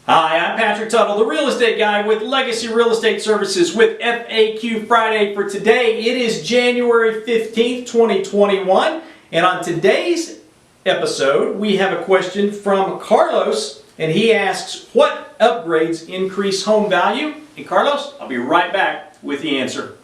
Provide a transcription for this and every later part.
Hi, I'm Patrick Tuttle, the real estate guy with Legacy Real Estate Services with FAQ Friday. For today, it is January 15th, 2021. And on today's episode, we have a question from Carlos, and he asks, what upgrades increase home value? And Carlos, I'll be right back with the answer.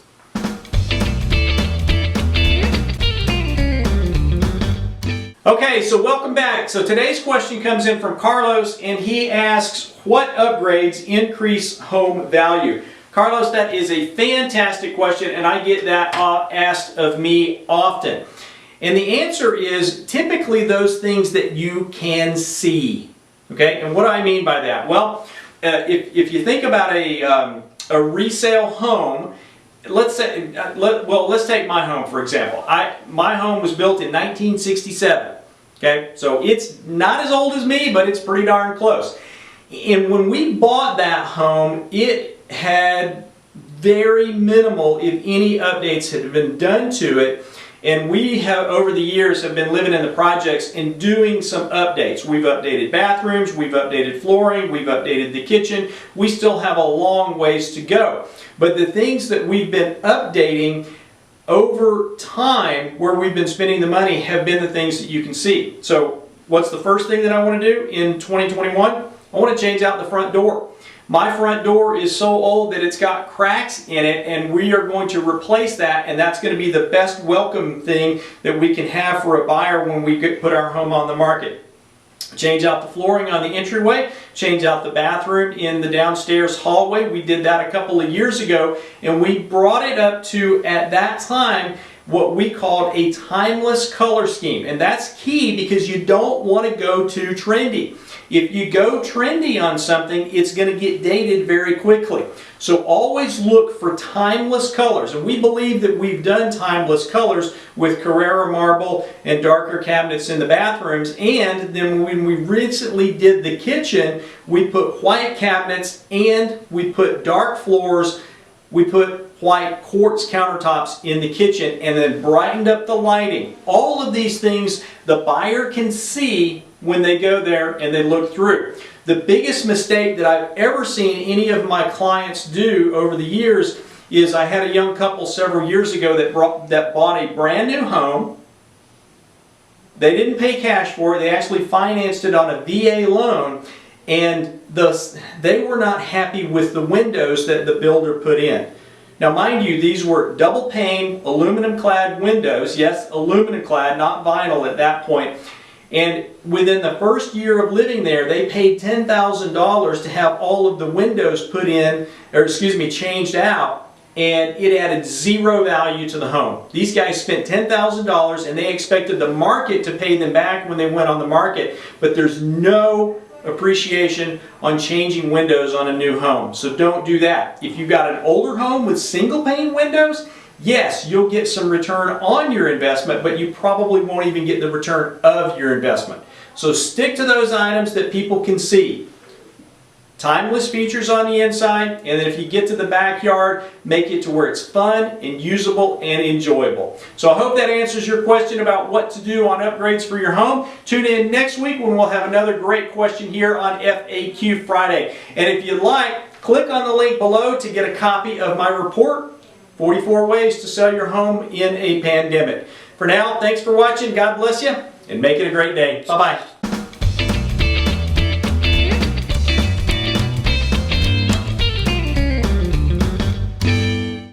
Okay, so welcome back. So today's question comes in from Carlos, and he asks, what upgrades increase home value? Carlos, that is a fantastic question, and I get that asked of me often. And the answer is typically those things that you can see. Okay, and what do I mean by that? Well, if you think about a resale home, let's take my home for example. My home was built in 1967. Okay, so it's not as old as me, but it's pretty darn close. And when we bought that home, it had very minimal, if any, updates had been done to it. And we have, over the years, have been living in the projects and doing some updates. We've updated bathrooms, we've updated flooring, we've updated the kitchen. We still have a long ways to go. But the things that we've been updating over time, where we've been spending the money, have been the things that you can see. So what's the first thing that I want to do in 2021? I want to change out the front door. My front door is so old that it's got cracks in it, and we are going to replace that, and that's going to be the best welcome thing that we can have for a buyer when we put our home on the market. Change out the flooring on the entryway, change out the bathroom in the downstairs hallway. We did that a couple of years ago, and we brought it up to, at that time, what we called a timeless color scheme. And that's key because you don't want to go too trendy. If you go trendy on something, it's going to get dated very quickly. So always look for timeless colors. And we believe that we've done timeless colors with Carrara marble and darker cabinets in the bathrooms. And then when we recently did the kitchen, we put white cabinets and we put dark floors. We put white quartz countertops in the kitchen and then brightened up the lighting. All of these things the buyer can see when they go there and they look through. The biggest mistake that I've ever seen any of my clients do over the years is I had a young couple several years ago that bought a brand new home. They didn't pay cash for it. They actually financed it on a VA loan, and they were not happy with the windows that the builder put in. Now mind you, these were double pane aluminum clad windows. Yes, aluminum clad, not vinyl at that point. And within the first year of living there, they paid $10,000 to have all of the windows put in, or changed out, and it added zero value to the home. These guys spent $10,000 and they expected the market to pay them back when they went on the market, but there's no appreciation on changing windows on a new home. So don't do that. If you've got an older home with single pane windows, yes, you'll get some return on your investment, but you probably won't even get the return of your investment. So stick to those items that people can see. Timeless features on the inside, and then if you get to the backyard, make it to where it's fun and usable and enjoyable. So I hope that answers your question about what to do on upgrades for your home. Tune in next week when we'll have another great question here on FAQ Friday. And if you'd like, click on the link below to get a copy of my report, 44 Ways to Sell Your Home in a Pandemic. For now, thanks for watching. God bless you, and make it a great day. Bye-bye.